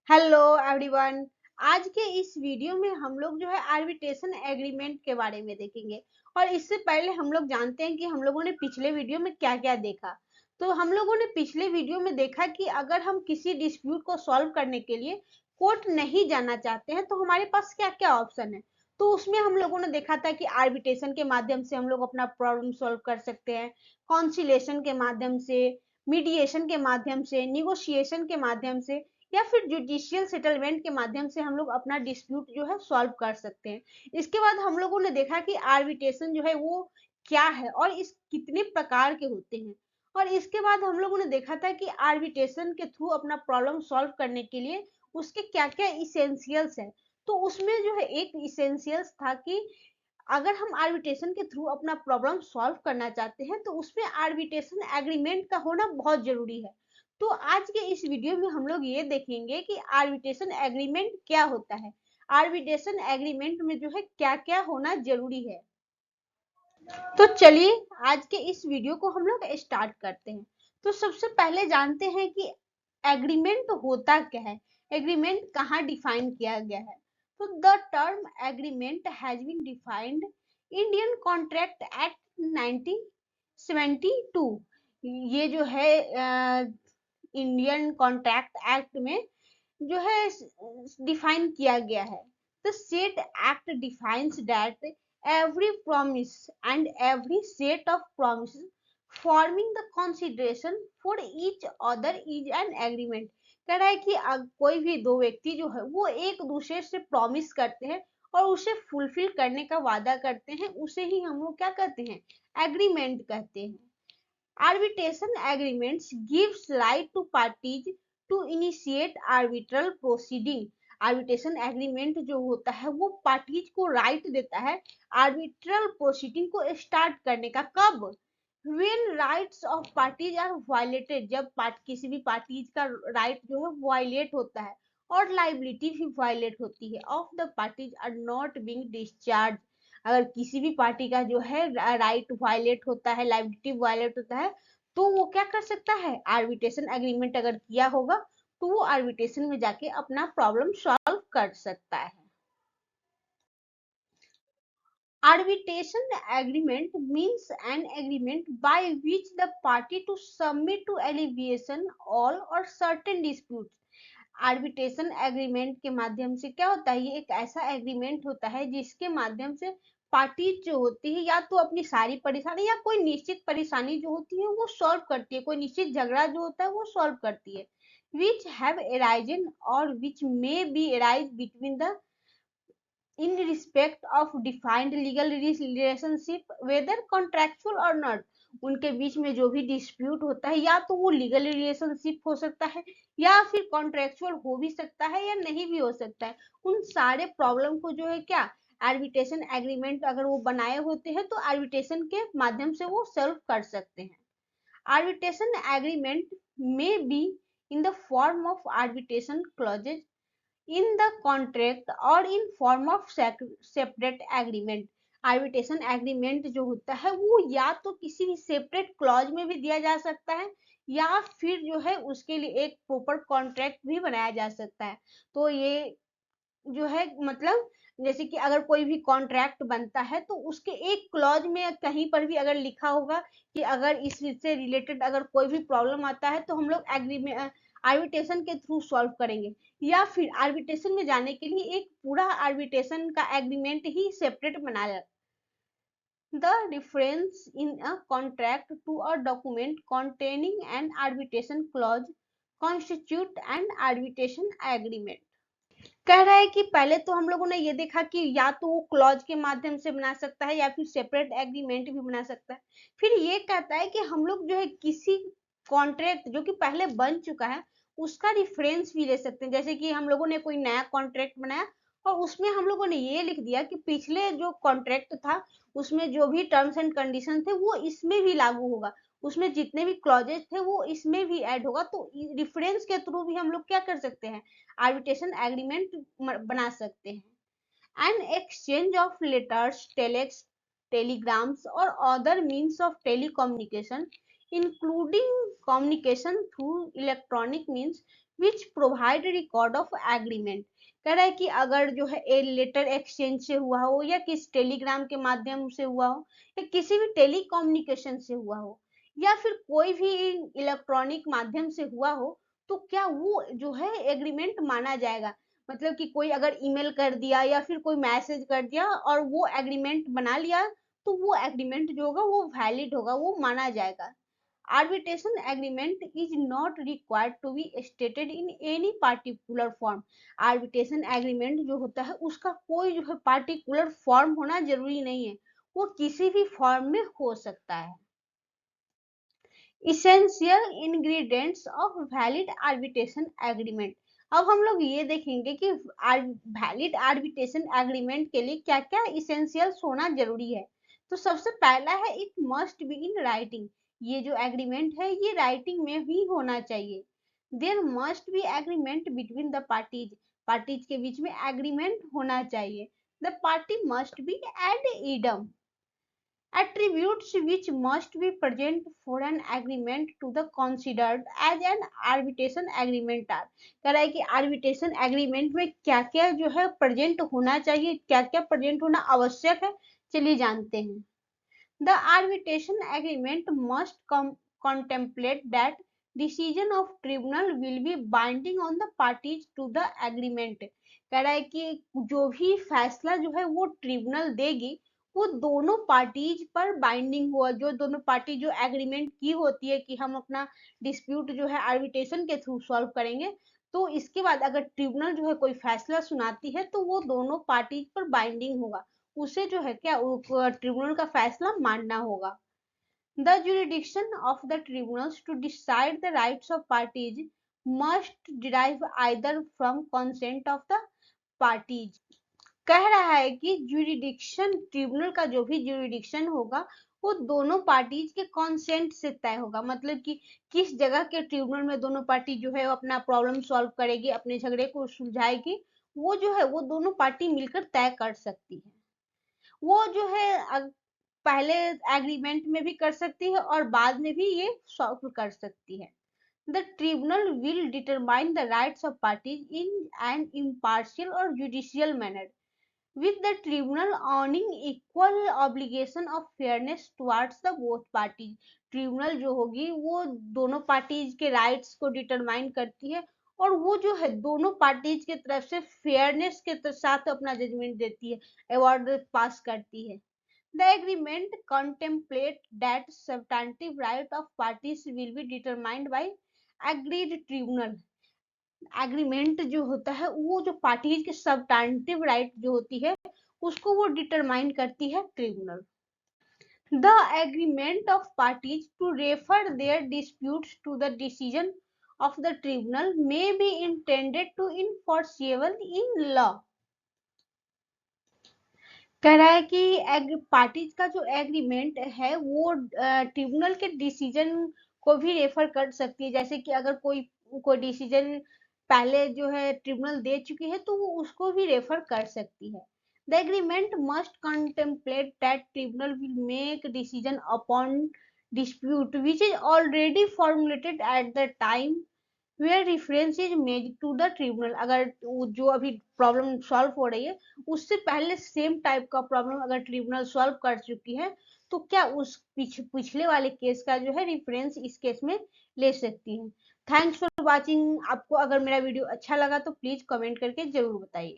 Hello everyone. आज के इस वीडियो में हम लोग जो है आर्बिट्रेशन एग्रीमेंट के बारे में देखेंगे। और इससे पहले हम लोग जानते हैं कि हम लोगों ने पिछले वीडियो में क्या क्या देखा। तो हम लोगों ने पिछले वीडियो में देखा कि अगर हम किसी डिस्प्यूट को सॉल्व करने के लिए कोर्ट नहीं जाना चाहते हैं तो हमारे पास क्या क्या ऑप्शन है। तो उसमें हम लोगों ने देखा था कि आर्बिट्रेशन के माध्यम से हम लोग अपना प्रॉब्लम सॉल्व कर सकते हैं, कॉन्सिलेशन के माध्यम से, मीडिएशन के माध्यम से, निगोशिएशन के माध्यम से, या फिर जुडिशियल सेटलमेंट के माध्यम से हम लोग अपना डिस्प्यूट जो है सॉल्व कर सकते हैं। इसके बाद हम लोगों ने देखा कि आर्बिट्रेशन जो है वो क्या है और इस कितने प्रकार के होते हैं। और इसके बाद हम लोगों ने देखा था कि आर्बिट्रेशन के थ्रू अपना प्रॉब्लम सॉल्व करने के लिए उसके क्या क्या इसेंशियल्स है। तो उसमें जो है एक इसेंशियल्स था कि अगर हम आर्बिट्रेशन के थ्रू अपना प्रॉब्लम सॉल्व करना चाहते हैं तो उसमें आर्बिट्रेशन एग्रीमेंट का होना बहुत जरूरी है। तो आज के इस वीडियो में हम लोग ये देखेंगे कि आर्बिट्रेशन एग्रीमेंट क्या होता है, आर्बिट्रेशन एग्रीमेंट में जो है क्या क्या होना जरूरी है। तो चलिए आज के इस वीडियो को हम लोग स्टार्ट करते हैं। तो सबसे पहले जानते हैं कि एग्रीमेंट होता क्या है, एग्रीमेंट कहाँ डिफाइन किया गया है। तो the term agreement has been defined Indian contract act 1972। ये जो है इंडियन कॉन्ट्रैक्ट एक्ट में जो है डिफाइन किया गया है। The set act defines that every promise and every set of promises forming the consideration for each other is an agreement। कह रहा है कि कोई भी दो व्यक्ति जो है वो एक दूसरे से प्रॉमिस करते हैं और उसे फुलफिल करने का वादा करते हैं, उसे ही हम लोग क्या कहते हैं, एग्रीमेंट कहते हैं। Arbitration agreements gives right to parties to initiate arbitral proceeding। Arbitration agreement जो होता है वो पार्टीज को राइट देता है आर्बिट्रल प्रोसीडिंग को स्टार्ट करने का। कब? when rights of parties are violated, जब किसी भी पार्टीज का राइट जो है वायलेट होता है और लाइबिलिटी भी वायलेट होती है of the parties are not being discharge. अगर किसी भी पार्टी का जो है राइट वायलेट होता है, लाइबिलिटी वायलेट होता है, तो वो क्या कर सकता है, आर्बिट्रेशन एग्रीमेंट अगर किया होगा तो वो आर्बिट्रेशन में जाके अपना प्रॉब्लम सॉल्व कर सकता है। Arbitration agreement means an agreement by which the party to submit to alleviation all or certain disputes। Arbitration agreement के माध्यम से क्या होता है, ये एक ऐसा एग्रीमेंट होता है जिसके माध्यम से पार्टी जो होती है या तो अपनी सारी परेशानी या कोई निश्चित परेशानी जो होती है वो सॉल्व करती है, कोई निश्चित झगड़ा जो होता है वो सॉल्व करती है। विच have arisen or which may be arise between the in respect of defined legal relationship whether contractual or not। उनके बीच में जो भी डिस्प्यूट होता है या तो वो लीगल रिलेशनशिप हो सकता है या फिर कॉन्ट्रेक्चुअल हो भी सकता है या नहीं भी हो सकता है। उन सारे प्रॉब्लम को जो है क्या, आर्बिट्रेशन एग्रीमेंट अगर वो बनाए होते हैं तो आर्बिट्रेशन के माध्यम से वो सॉल्व कर सकते हैं। आर्बिट्रेशन एग्रीमेंट में be in the form of arbitration clauses in the contract or in form of separate agreement. Arbitration agreement जो होता है वो या तो किसी भी सेपरेट क्लॉज में भी दिया जा सकता है या फिर जो है उसके लिए एक प्रॉपर कॉन्ट्रैक्ट भी बनाया जा सकता है। तो ये जो है मतलब जैसे कि अगर कोई भी कॉन्ट्रैक्ट बनता है तो उसके एक क्लॉज में कहीं पर भी अगर लिखा होगा कि अगर इससे रिलेटेड अगर कोई भी प्रॉब्लम आता है तो हम लोग एग्रीमेंट आर्बिट्रेशन के थ्रू सॉल्व करेंगे, या फिर आर्बिट्रेशन में जाने के लिए एक पूरा आर्बिट्रेशन का एग्रीमेंट ही सेपरेट बनाया। The reference in a contract to a document containing an arbitration clause constitute an arbitration agreement। कह रहा है कि पहले तो हम लोगों ने ये देखा कि या तो वो क्लॉज के माध्यम से बना सकता है या फिर सेपरेट एग्रीमेंट भी बना सकता है। फिर ये कहता है कि हम लोग जो है किसी कॉन्ट्रैक्ट जो कि पहले बन चुका है उसका रिफरेंस भी ले सकते हैं। जैसे कि हम लोगों ने कोई नया कॉन्ट्रैक्ट बनाया और उसमें हम लोगों ने ये लिख दिया कि पिछले जो कॉन्ट्रैक्ट था उसमें जो भी टर्म्स एंड कंडीशन थे वो इसमें भी लागू होगा, उसमें जितने भी क्लॉजेज थे वो इसमें भी ऐड होगा। तो रिफरेंस के थ्रू भी हम लोग क्या कर सकते हैं, आर्बिट्रेशन एग्रीमेंट बना सकते हैं। An exchange of letters, telex, telegrams or other means of telecommunication including communication through electronic means which provide record of agreement. कह रहा है कि अगर जो है ए लेटर एक्सचेंज से हुआ हो या किस टेलीग्राम के माध्यम से हुआ हो या किसी भी टेलीकम्युनिकेशन से हुआ हो या फिर कोई भी इलेक्ट्रॉनिक माध्यम से हुआ हो, तो क्या वो जो है एग्रीमेंट माना जाएगा। मतलब कि कोई अगर ईमेल कर दिया या फिर कोई मैसेज कर दिया और वो एग्रीमेंट बना लिया, तो वो एग्रीमेंट जो होगा वो वैलिड होगा, वो माना जाएगा। Arbitration agreement is not required to be stated in any particular form। Arbitration agreement जो होता है उसका कोई जो है particular form होना जरूरी नहीं है, वो किसी भी form में हो सकता है। Essential ingredients of valid arbitration agreement। अब हम लोग ये देखेंगे कि वैलिड आर्बिट्रेशन एग्रीमेंट के लिए क्या क्या इसेंशियल्स होना जरूरी है। तो सबसे पहला है it must be in writing. ये जो एग्रीमेंट है ये राइटिंग में ही होना चाहिए। There must be agreement between the parties. Parties के बीच में एग्रीमेंट होना चाहिए। The party must be ad idem. Attributes which must be present for an agreement to the considered as an arbitration agreement are। कह रहा है कि arbitration agreement में क्या क्या जो है प्रेजेंट होना चाहिए, क्या क्या प्रेजेंट होना आवश्यक है, चलिए जानते हैं। The arbitration agreement must contemplate that decision of tribunal will be binding on the parties to the agreement। कह रहा है कि जो भी फैसला जो है वो ट्रिब्यूनल देगी वो दोनों पार्टीज पर बाइंडिंग हुआ। जो दोनों पार्टी जो एग्रीमेंट की होती है कि हम अपना डिस्प्यूट जो है आर्बिट्रेशन के थ्रू सॉल्व करेंगे, तो इसके बाद अगर ट्रिब्यूनल जो है कोई फैसला सुनाती है तो वो दोनों पार्टीज पर बाइंडिंग होगा, उसे जो है क्या ट्रिब्यूनल का फैसला मानना होगा। The jurisdiction of the tribunals to decide the rights of parties must derive either from consent of the parties। कह रहा है कि jurisdiction ट्रिब्यूनल का जो भी jurisdiction होगा वो दोनों पार्टीज के कंसेंट से तय होगा। मतलब कि किस जगह के ट्रिब्यूनल में दोनों पार्टी जो है अपना प्रॉब्लम सॉल्व करेगी, अपने झगड़े को सुलझाएगी, वो जो है वो दोनों पार्टी मिलकर तय कर सकती है। वो जो है पहले एग्रीमेंट में भी कर सकती है और बाद में भी ये सॉल्व कर सकती है। The tribunal will determine the rights of parties in an impartial or judicial manner with the tribunal owning equal obligation of fairness towards the both parties। Tribunal जो होगी वो दोनों पार्टीज के राइट्स को डिटरमाइन करती है और वो जो है दोनों पार्टीज के तरफ से फेयरनेस के साथ अपना जजमेंट देती है, अवार्ड पास करती है। The agreement contemplates that substantive right of parties will be determined by agreed tribunal। Agreement जो होता है वो जो पार्टीज के सबस्टेंटिव राइट जो होती है उसको वो डिटरमाइन करती है tribunal. The agreement of parties to refer their disputes to the decision of the tribunal may be intended to enforceable in law. कह रहा है कि पार्टीज का जो एग्रीमेंट है वो ट्रिब्यूनल के डिसीजन को भी रेफर कर सकती है। जैसे कि अगर कोई डिसीजन पहले जो है ट्रिब्यूनल दे चुकी है तो वो उसको भी रेफर कर सकती है। The agreement must contemplate that tribunal will make decision upon dispute which is already formulated at the time where reference is made to the tribunal. अगर जो अभी प्रॉब्लम सॉल्व हो रही है उससे पहले सेम टाइप का प्रॉब्लम अगर ट्रिब्यूनल सॉल्व कर चुकी है तो क्या उस पिछले वाले केस का जो है रेफरेंस इस केस में ले सकती है। Thanks for watching. आपको अगर मेरा वीडियो अच्छा लगा तो प्लीज कमेंट करके जरूर बताइए।